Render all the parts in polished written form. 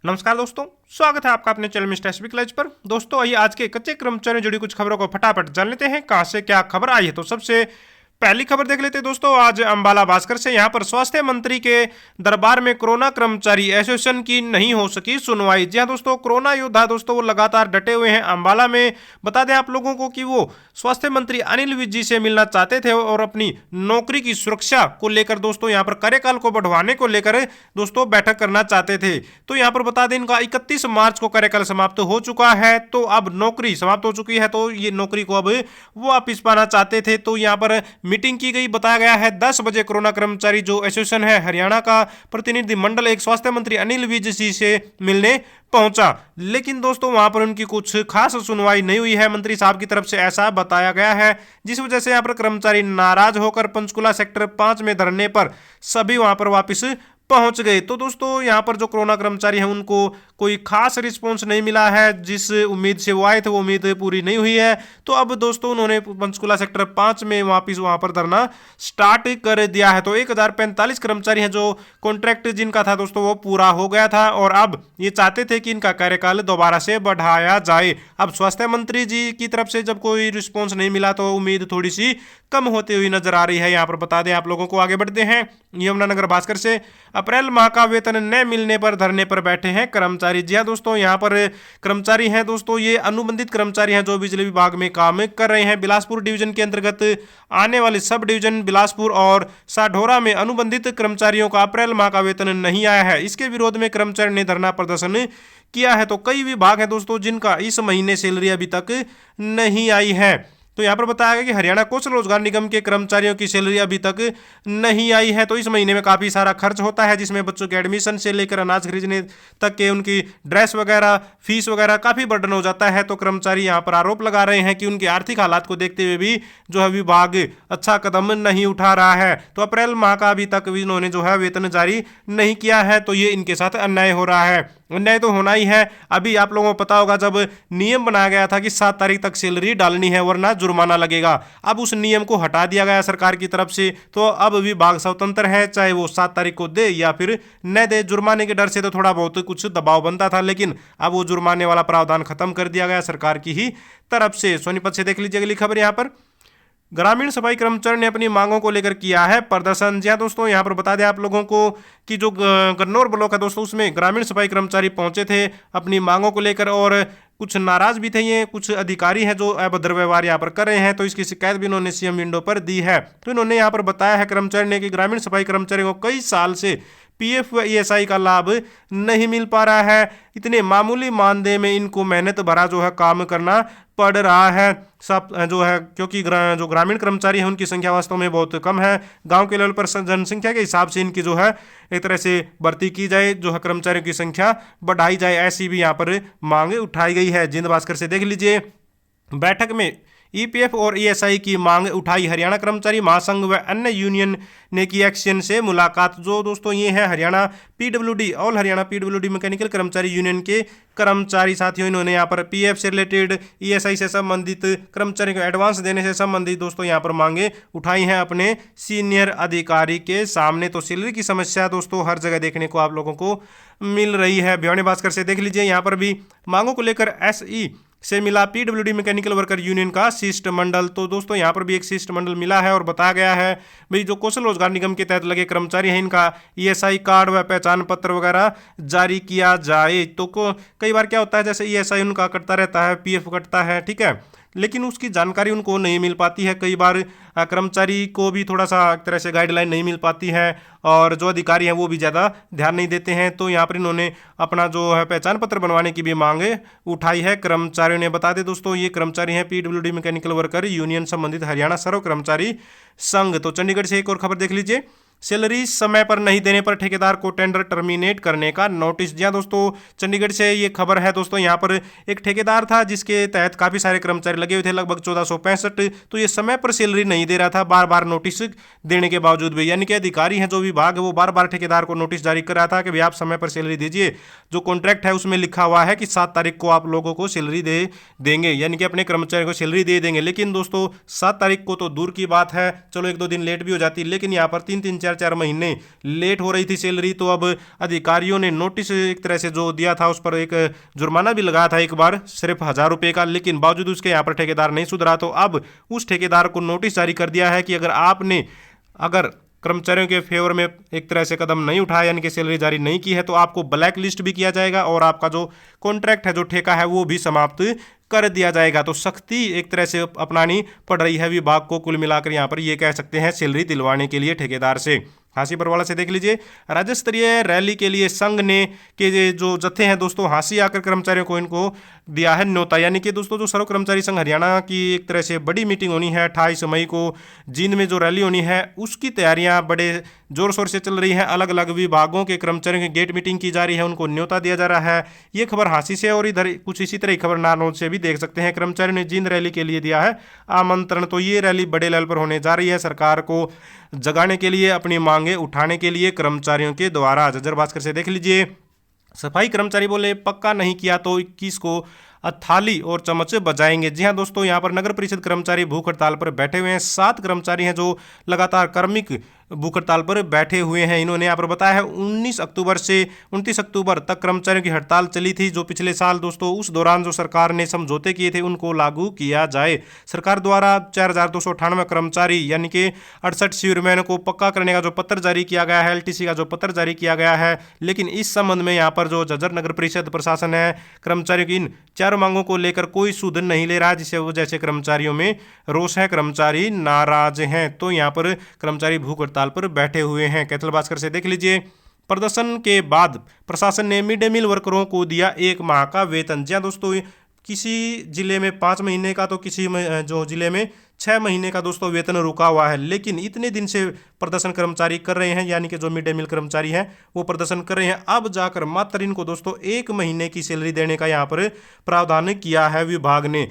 नमस्कार दोस्तों, स्वागत है आपका अपने चैनल मिस्टर एसबी कॉलेज पर। दोस्तों आइए आज के कच्चे कर्मचारियों जुड़ी कुछ खबरों को फटाफट जान लेते हैं कहां से क्या खबर आई है। तो सबसे पहली खबर देख लेते हैं दोस्तों, आज अंबाला भास्कर से। यहां पर स्वास्थ्य मंत्री के दरबार में कोरोना कर्मचारी एसोसिएशन की नहीं हो सकी सुनवाई। जी हां दोस्तों, कोरोना योद्धा दोस्तों वो लगातार डटे हुए हैं अंबाला में। बता दें आप लोगों को कि वो स्वास्थ्य मंत्री अनिल विज जी से मिलना चाहते थे और अपनी नौकरी की सुरक्षा को लेकर दोस्तों यहां पर कार्यकाल को बढ़वाने को लेकर दोस्तों बैठक करना चाहते थे। तो यहां पर बता दें इनका 31 मार्च को कार्यकाल समाप्त हो चुका है, तो अब नौकरी समाप्त हो चुकी है, तो ये नौकरी को अब वो वापिस पाना चाहते थे। तो यहां पर मीटिंग की गई, बताया गया है 10 बजे कोरोना कर्मचारी जो एसोसिएशन है हरियाणा का प्रतिनिधिमंडल एक स्वास्थ्य मंत्री अनिल विज जी से मिलने पहुंचा। लेकिन दोस्तों वहां पर उनकी कुछ खास सुनवाई नहीं हुई है, मंत्री साहब की तरफ से ऐसा बताया गया है, जिस वजह से यहां पर कर्मचारी नाराज होकर पंचकुला सेक्टर 5 में धरने पर सभी वहां पर वापस पहुंच गए। तो दोस्तों यहां पर जो कोरोना कर्मचारी हैं उनको कोई खास रिस्पॉन्स नहीं मिला है, जिस उम्मीद से वो आए थे वो उम्मीद पूरी नहीं हुई है। तो अब दोस्तों उन्होंने पंचकुला सेक्टर 5 में वापिस वहां पर धरना स्टार्ट कर दिया है। तो 1045 कर्मचारी हैं जो कॉन्ट्रैक्ट जिनका था दोस्तों वो पूरा हो गया था, और अब ये चाहते थे कि इनका कार्यकाल दोबारा से बढ़ाया जाए। अब स्वास्थ्य मंत्री जी की तरफ से जब कोई रिस्पॉन्स नहीं मिला तो उम्मीद थोड़ी सी कम होती हुई नजर आ रही है। यहाँ पर बता दें आप लोगों को, आगे बढ़ते हैं यमुनानगर भास्कर से। अप्रैल माह का वेतन न मिलने पर धरने पर बैठे हैं कर्मचारी। जी हाँ दोस्तों, यहाँ पर कर्मचारी हैं दोस्तों, ये अनुबंधित कर्मचारी हैं जो बिजली विभाग में काम कर रहे हैं। बिलासपुर डिवीजन के अंतर्गत आने वाले सब डिवीजन बिलासपुर और साढौरा में अनुबंधित कर्मचारियों का अप्रैल माह का वेतन नहीं आया है। इसके विरोध में कर्मचारी ने धरना प्रदर्शन किया है। तो कई विभाग हैं दोस्तों जिनका इस महीने सैलरी अभी तक नहीं आई है। तो यहाँ पर बताया गया कि हरियाणा कौशल रोजगार निगम के कर्मचारियों की सैलरी अभी तक नहीं आई है। तो इस महीने में काफ़ी सारा खर्च होता है, जिसमें बच्चों के एडमिशन से लेकर अनाज खरीदने तक के उनकी ड्रेस वगैरह, फीस वगैरह काफ़ी बर्डन हो जाता है। तो कर्मचारी यहाँ पर आरोप लगा रहे हैं कि उनकी आर्थिक हालात को देखते हुए भी जो है विभाग अच्छा कदम नहीं उठा रहा है। तो अप्रैल माह का अभी तक इन्होंने जो है वेतन जारी नहीं किया है, तो ये इनके साथ अन्याय हो रहा है। अन्याय तो होना ही है। अभी आप लोगों को पता होगा जब नियम बनाया गया था कि 7 तारीख तक सैलरी डालनी है वरना जुर्माना लगेगा, अब उस नियम को हटा दिया गया सरकार की तरफ से। तो अब विभाग स्वतंत्र है, चाहे वो 7 तारीख को दे या फिर न दे। जुर्माने के डर से तो थोड़ा बहुत कुछ दबाव बनता था, लेकिन अब वो जुर्माने वाला प्रावधान खत्म कर दिया गया सरकार की ही तरफ से। सोनीपत से देख लीजिए अगली खबर। यहाँ पर ग्रामीण सफाई कर्मचारी ने अपनी मांगों को लेकर किया है प्रदर्शन। जी हाँ दोस्तों, यहाँ पर बता दें आप लोगों को कि जो गन्नौर ब्लॉक है दोस्तों उसमें ग्रामीण सफाई कर्मचारी पहुंचे थे अपनी मांगों को लेकर, और कुछ नाराज भी थे। ये कुछ अधिकारी हैं जो अभद्र व्यवहार यहाँ पर कर रहे हैं, तो इसकी शिकायत भी इन्होंने सीएम विंडो पर दी है। तो इन्होंने यहाँ पर बताया है कर्मचारी ने कि ग्रामीण सफाई कर्मचारी को कई साल से पीएफ व ईएसआई का लाभ नहीं मिल पा रहा है। इतने मामूली मानदेय में इनको मेहनत भरा जो है काम करना पड़ रहा है सब जो है, क्योंकि जो ग्रामीण कर्मचारी हैं उनकी संख्या वास्तव में बहुत कम है। गांव के लेवल पर जनसंख्या के हिसाब से इनकी जो है एक तरह से भर्ती की जाए, जो है कर्मचारियों की संख्या बढ़ाई जाए, ऐसी भी यहाँ पर मांग उठाई गई है। जिंद भास्कर से देख लीजिए, बैठक में ईपीएफ और ईएसआई की मांग उठाई। हरियाणा कर्मचारी महासंघ व अन्य यूनियन ने की एक्शन से मुलाकात। जो दोस्तों ये है Haryana PWD, all Haryana PWD mechanical कर्मचारी यूनियन के कर्मचारी साथियों, इन्होंने यहाँ पर पीएफ से रिलेटेड, ईएसआई से संबंधित, कर्मचारी को एडवांस देने से संबंधित दोस्तों यहाँ पर मांगे उठाई हैं अपने सीनियर अधिकारी के सामने। तो सैलरी की समस्या दोस्तों हर जगह देखने को आप लोगों को मिल रही है। भिवानी भास्कर से देख लीजिए, यहाँ पर भी मांगों को लेकर एसई से मिला पीडब्ल्यूडी मैकेनिकल वर्कर यूनियन का शिष्टमंडल। तो दोस्तों यहाँ पर भी एक शिष्टमंडल मिला है और बताया गया है भाई जो कौशल रोजगार निगम के तहत लगे कर्मचारी हैं इनका ईएसआई कार्ड व पहचान पत्र वगैरह जारी किया जाए। तो कई बार क्या होता है, जैसे ईएसआई उनका कटता रहता है, पीएफ कटता है, ठीक है, लेकिन उसकी जानकारी उनको नहीं मिल पाती है। कई बार कर्मचारी को भी थोड़ा सा एक तरह से गाइडलाइन नहीं मिल पाती है, और जो अधिकारी हैं वो भी ज़्यादा ध्यान नहीं देते हैं। तो यहाँ पर इन्होंने अपना जो है पहचान पत्र बनवाने की भी मांगे उठाई है कर्मचारियों ने। बता दें दोस्तों ये कर्मचारी हैं पीडब्ल्यूडी मैकेनिकल वर्कर यूनियन संबंधित हरियाणा सर्व कर्मचारी संघ। तो चंडीगढ़ से एक और खबर देख लीजिए, सैलरी समय पर नहीं देने पर ठेकेदार को टेंडर टर्मिनेट करने का नोटिस। जी हाँ दोस्तों, चंडीगढ़ से ये खबर है दोस्तों। यहाँ पर एक ठेकेदार था जिसके तहत काफ़ी सारे कर्मचारी लगे हुए थे, लगभग 1465। तो ये समय पर सैलरी नहीं दे रहा था, बार बार नोटिस देने के बावजूद भी। यानी कि अधिकारी हैं जो विभाग है वो बार बार ठेकेदार को नोटिस जारी कर रहा था कि भाई आप समय पर सैलरी दीजिए। जो कॉन्ट्रैक्ट है उसमें लिखा हुआ है कि 7 तारीख को आप लोगों को सैलरी दे देंगे, यानी कि अपने कर्मचारी को सैलरी दे देंगे। लेकिन दोस्तों 7 तारीख को तो दूर की बात है, चलो 1-2 दिन लेट भी हो जाती है, लेकिन यहाँ पर 3-3 4 महीने लेट हो रही थी सैलरी, तो अब अधिकारियों ने नोटिस एक तरह से जो दिया था, उस पर एक जुर्माना भी लगाया था एक बार, सिर्फ 1,000 रुपये का। लेकिन बावजूद उसके यहाँ पर ठेकेदार नहीं सुधरा, तो अब उस ठेकेदार को नोटिस जारी कर दिया है कि अगर कर्मचारियों के फेवर में एक तरह से कदम नहीं उठाया, यानी कि सैलरी जारी नहीं की है, तो आपको ब्लैक लिस्ट भी किया जाएगा और आपका जो कॉन्ट्रैक्ट है, जो ठेका है, वो भी समाप्त कर दिया जाएगा। तो सख्ती एक तरह से अपनानी पड़ रही है विभाग को। कुल मिलाकर यहाँ पर ये कह सकते हैं सैलरी दिलवाने के लिए ठेकेदार से। हांसी बरवाला से देख लीजिए, राज्य स्तरीय रैली के लिए संघ ने के जो जत्थे हैं दोस्तों, हांसी आकर कर्मचारियों को इनको दिया है न्योता। यानी कि दोस्तों जो सर्व कर्मचारी संघ हरियाणा की एक तरह से बड़ी मीटिंग होनी है 28 मई को जींद में, जो रैली होनी है उसकी तैयारियां बड़े जोर शोर से चल रही हैं। अलग अलग विभागों के कर्मचारियों की गेट मीटिंग की जा रही है, उनको न्योता दिया जा रहा है। ये खबर हांसी से, और इधर कुछ इसी तरह की खबर नारनौल से भी देख सकते हैं। कर्मचारियों ने जींद रैली के लिए दिया है आमंत्रण। तो ये रैली बड़े लेवल पर होने जा रही है, सरकार को जगाने के लिए, अपनी मांगे उठाने के लिए कर्मचारियों के द्वारा। जज्जर भास्कर से देख लीजिए, सफाई कर्मचारी बोले पक्का नहीं किया तो 21 को थाली और चम्मच बजाएंगे। जी हां दोस्तों, यहां पर नगर परिषद कर्मचारी भूख हड़ताल पर बैठे हुए हैं। 7 कर्मचारी हैं जो लगातार कार्मिक भूख हड़ताल पर बैठे हुए हैं। इन्होंने यहाँ पर बताया है 19 अक्टूबर से 29 अक्टूबर तक कर्मचारियों की हड़ताल चली थी, जो पिछले साल दोस्तों उस दौरान जो सरकार ने समझौते किए थे उनको लागू किया जाए। सरकार द्वारा 4,298 कर्मचारी यानी कि 68 शिविरमैन को पक्का करने का जो पत्र जारी किया गया है, LTC का जो पत्र जारी किया गया है, लेकिन इस संबंध में यहाँ पर जो झज्जर नगर परिषद प्रशासन है, कर्मचारियों की इन 4 मांगों को लेकर कोई सुध नहीं ले रहा, जिससे वजह से कर्मचारियों में रोष है, कर्मचारी नाराज हैं। तो यहाँ पर कर्मचारी भूख हड़ताल पर बैठे हुए हैं। कैथल भास्कर से देख लीजिए, प्रदर्शन के बाद प्रशासन ने मिड डे मील वर्करों को दिया 1 माह का वेतन। जी दोस्तों, किसी जिले में 5 महीने का, तो किसी जो जिले में 6 महीने का दोस्तों वेतन रुका हुआ है। लेकिन इतने दिन से प्रदर्शन कर्मचारी कर रहे हैं, यानी कि जो मिड डे मील कर्मचारी हैं वो प्रदर्शन कर रहे हैं। अब जाकर मात्र इनको दोस्तों 1 महीने की सैलरी देने का यहाँ पर प्रावधान किया है विभाग ने।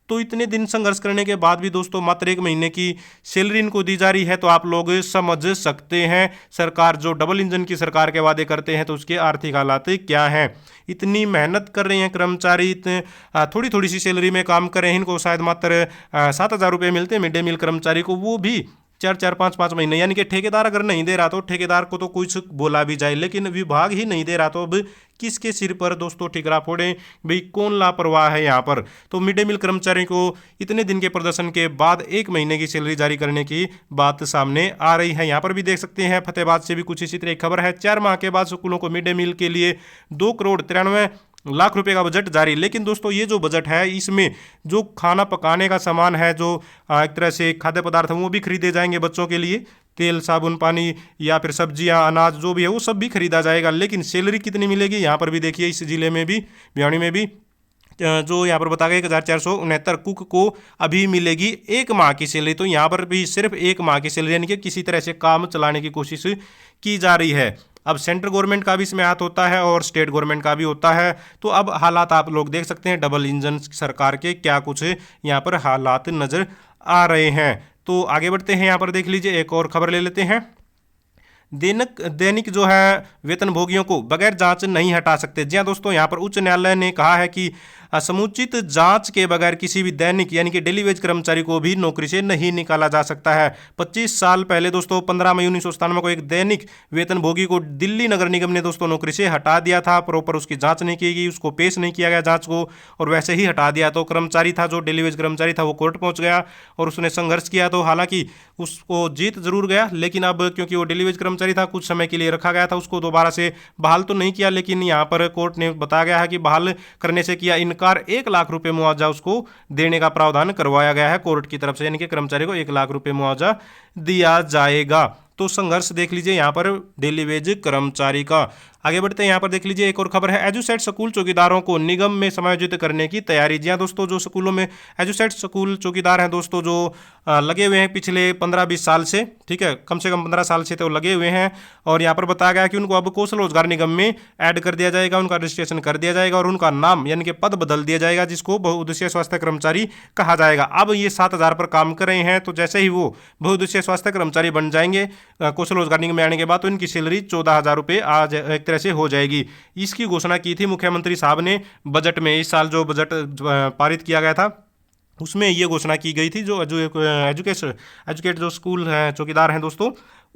तो इतने दिन संघर्ष करने के बाद भी दोस्तों मात्र 1 महीने की सैलरी इनको दी जा रही है। तो आप लोग समझ सकते हैं सरकार जो डबल इंजन की सरकार के वादे करते हैं तो उसके आर्थिक हालात क्या हैं। इतनी मेहनत कर रहे हैं कर्मचारी, इतने थोड़ी थोड़ी सी सैलरी में काम कर रहे हैं। इनको शायद मात्र 7,000 रुपये मिलते हैं मिड डे मील कर्मचारी को, वो भी 4-4, 5-5 महीने। यानी कि ठेकेदार अगर नहीं दे रहा तो ठेकेदार को तो कुछ बोला भी जाए, लेकिन विभाग ही नहीं दे रहा, तो अब किसके सिर पर दोस्तों ठिकरा फोड़े भाई, कौन लापरवाह है यहाँ पर। तो मिड डे मील कर्मचारियों को इतने दिन के प्रदर्शन के बाद 1 महीने की सैलरी जारी करने की बात सामने आ रही है। यहाँ पर भी देख सकते हैं फतेहाबाद से भी कुछ इसी तरह खबर है। 4 माह के बाद स्कूलों को मिड डे मील के लिए 2,93,00,000 रुपए का बजट जारी। लेकिन दोस्तों ये जो बजट है इसमें जो खाना पकाने का सामान है, जो एक तरह से खाद्य पदार्थ है, वो भी खरीदे जाएंगे बच्चों के लिए। तेल, साबुन, पानी या फिर सब्जियां, अनाज जो भी है वो सब भी खरीदा जाएगा। लेकिन सैलरी कितनी मिलेगी, यहाँ पर भी देखिए इस जिले में भी, भिवानी में भी जो यहाँ पर बताया गया 1,469 कुक को अभी मिलेगी 1 माह की सैलरी। तो यहाँ पर भी सिर्फ 1 माह की सैलरी, यानी कि किसी तरह से काम चलाने की कोशिश की जा रही है। अब सेंट्रल गवर्नमेंट का भी इसमें हाथ होता है और स्टेट गवर्नमेंट का भी होता है। तो अब हालात आप लोग देख सकते हैं डबल इंजन सरकार के क्या कुछ यहाँ पर हालात नजर आ रहे हैं। तो आगे बढ़ते हैं, यहाँ पर देख लीजिए एक और खबर ले लेते हैं। दैनिक जो है वेतनभोगियों को बगैर जांच नहीं हटा सकते। जी हाँ दोस्तों, यहाँ पर उच्च न्यायालय ने कहा है कि समुचित जांच के बगैर किसी भी दैनिक यानी कि डेली वेज कर्मचारी को भी नौकरी से नहीं निकाला जा सकता है। 25 साल पहले दोस्तों 15 मई 1997 को एक दैनिक वेतनभोगी को दिल्ली नगर निगम ने दोस्तों नौकरी से हटा दिया था। प्रॉपर उसकी जांच नहीं की गई, उसको पेश नहीं किया गया जांच को, और वैसे ही हटा दिया। तो कर्मचारी था जो डेली वेज कर्मचारी था वो कोर्ट पहुंच गया और उसने संघर्ष किया। तो हालांकि उसको जीत जरूर गया, लेकिन अब क्योंकि वो डेली वेज कर्मचारी था कुछ समय के लिए रखा गया था, उसको दोबारा से बहाल तो नहीं किया। लेकिन यहाँ पर कोर्ट ने बताया गया है कि बहाल करने से किया इनकार, 1 लाख रुपए मुआवजा उसको देने का प्रावधान करवाया गया है कोर्ट की तरफ से, यानी कि कर्मचारी को 1 लाख रुपए मुआवजा दिया जाएगा। तो संघर्ष देख लीजिए यहाँ पर डेली वेज कर्मचारी का। आगे बढ़ते हैं, यहाँ पर देख लीजिए एक और खबर है। एजुसेट स्कूल चौकीदारों को निगम में समायोजित करने की तैयारी। जी हाँ दोस्तों, जो स्कूलों में एजुसेट स्कूल चौकीदार हैं दोस्तों, जो लगे हुए हैं पिछले 15-20 साल से, ठीक है, कम से कम 15 साल से तो लगे हुए हैं। और यहाँ पर बताया गया कि उनको अब कौशल रोजगार निगम में ऐड कर दिया जाएगा, उनका रजिस्ट्रेशन कर दिया जाएगा और उनका नाम यानी कि पद बदल दिया जाएगा, जिसको बहुउद्देशीय स्वास्थ्य कर्मचारी कहा जाएगा। अब ये 7,000 पर काम कर रहे हैं, तो जैसे ही वो बहुउद्देशीय स्वास्थ्य कर्मचारी बन जाएंगे कौशल रोजगार निगम में आने के बाद, तो इनकी सैलरी 14,000 रुपये आज एक तरह से हो जाएगी। इसकी घोषणा की थी मुख्यमंत्री साहब ने बजट में। इस साल जो बजट पारित किया गया था उसमें ये घोषणा की गई थी। जो एजुकेट जो स्कूल हैं चौकीदार हैं दोस्तों,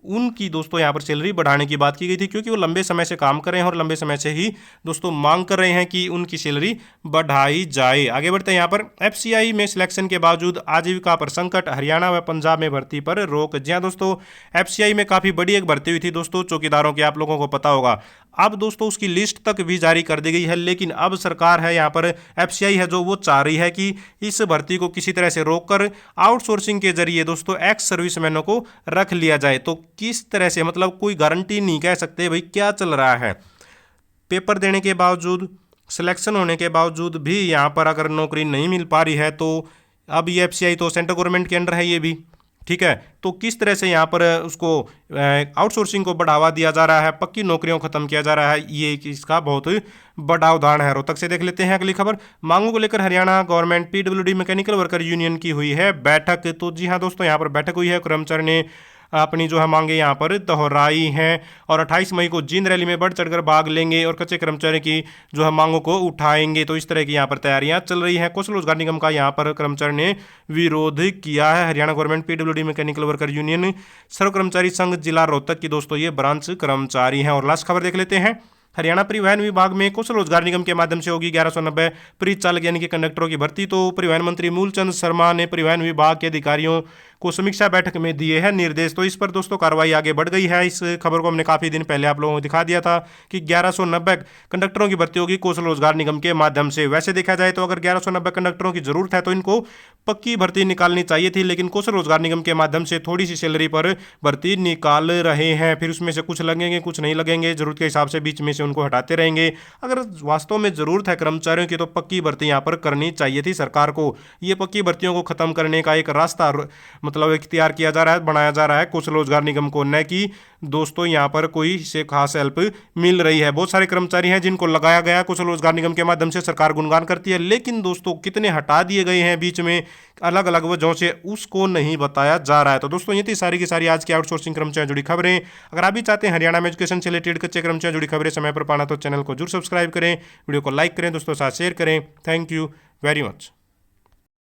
उनकी दोस्तों यहाँ पर सैलरी बढ़ाने की बात की गई थी, क्योंकि वो लंबे समय से काम कर रहे हैं और लंबे समय से ही दोस्तों मांग कर रहे हैं कि उनकी सैलरी बढ़ाई जाए। आगे बढ़ते हैं यहाँ पर एफसीआई में सिलेक्शन के बावजूद आजीविका पर संकट, हरियाणा व पंजाब में भर्ती पर रोक। जी हाँ दोस्तों, एफसीआई में काफी बड़ी एक भर्ती हुई थी दोस्तों चौकीदारों की, आप लोगों को पता होगा। अब दोस्तों उसकी लिस्ट तक भी जारी कर दी गई है, लेकिन अब सरकार है यहाँ पर एफसीआई है जो वो चाह रही है कि इस भर्ती को किसी तरह से रोककर आउटसोर्सिंग के जरिए दोस्तों एक्स सर्विसमैनों को रख लिया जाए। तो किस तरह से, मतलब कोई गारंटी नहीं कह सकते भाई क्या चल रहा है। पेपर देने के बावजूद, सिलेक्शन होने के बावजूद भी यहाँ पर अगर नौकरी नहीं मिल पा रही है, तो अब ये एफसीआई तो सेंट्रल गवर्नमेंट के अंडर है ये भी, ठीक है। तो किस तरह से यहाँ पर उसको आउटसोर्सिंग को बढ़ावा दिया जा रहा है, पक्की नौकरियों को खत्म किया जा रहा है, ये इसका बहुत बड़ा उदाहरण है। रोहतक से देख लेते हैं अगली खबर। मांगों को लेकर Haryana government PWD mechanical worker union की हुई है बैठक। तो जी हाँ दोस्तों, यहाँ पर बैठक हुई है, कर्मचारी ने अपनी जो है मांगे यहाँ पर दोहराई हैं और 28 मई को जींद रैली में बढ़ चढ़कर भाग लेंगे और कच्चे कर्मचारी की जो है मांगों को उठाएंगे। तो इस तरह की यहाँ पर तैयारियां चल रही हैं। कौशल रोजगार निगम का यहाँ पर कर्मचारी ने विरोध किया है। Haryana government PWD mechanical worker union सर्व कर्मचारी संघ जिला रोहतक की दोस्तों ये ब्रांच कर्मचारी हैं। और लास्ट खबर देख लेते हैं। हरियाणा परिवहन विभाग में कौशल रोजगार निगम के माध्यम से होगी 1190 परिचालक यानी कि कंडक्टरों की भर्ती। तो परिवहन मंत्री मूलचंद शर्मा ने परिवहन विभाग के अधिकारियों को समीक्षा बैठक में दिए हैं निर्देश। तो इस पर दोस्तों कार्रवाई आगे बढ़ गई है। इस खबर को हमने काफी दिन पहले आप लोगों को दिखा दिया था कि 1190 कंडक्टरों की भर्ती होगी कौशल रोजगार निगम के माध्यम से। वैसे देखा जाए तो अगर 1190 कंडक्टरों की जरूरत है तो इनको पक्की भर्ती निकालनी चाहिए थी, लेकिन कौशल रोजगार निगम के माध्यम से थोड़ी सी सैलरी पर भर्ती निकाल रहे हैं। फिर उसमें से कुछ लगेंगे, कुछ नहीं लगेंगे, जरूरत के हिसाब से बीच में से उनको हटाते रहेंगे। अगर वास्तव में जरूरत है कर्मचारियों की तो पक्की भर्ती यहाँ पर करनी चाहिए थी सरकार को। ये पक्की भर्तियों को खत्म करने का एक रास्ता मतलब इख्तियार किया जा रहा है, बनाया जा रहा है कौशल रोजगार निगम को, न कि दोस्तों यहाँ पर कोई से खास हेल्प मिल रही है। बहुत सारे कर्मचारी हैं जिनको लगाया गया कौशल रोजगार निगम के माध्यम से, सरकार गुणगान करती है, लेकिन दोस्तों कितने हटा दिए गए हैं बीच में अलग अलग वजहों से, उसको नहीं बताया जा रहा है। तो दोस्तों ये थी सारी की सारी आज की आउटसोर्सिंग कर्मचारियों जुड़ी खबरें। अगर आप भी चाहते हैं हरियाणा में एजुकेशन से रिलेटेड कच्चे कर्मचारियों जुड़ी खबरें समय पर पाना तो चैनल को जरूर सब्सक्राइब करें, वीडियो को लाइक करें, दोस्तों साथ शेयर करें। Thank you very much.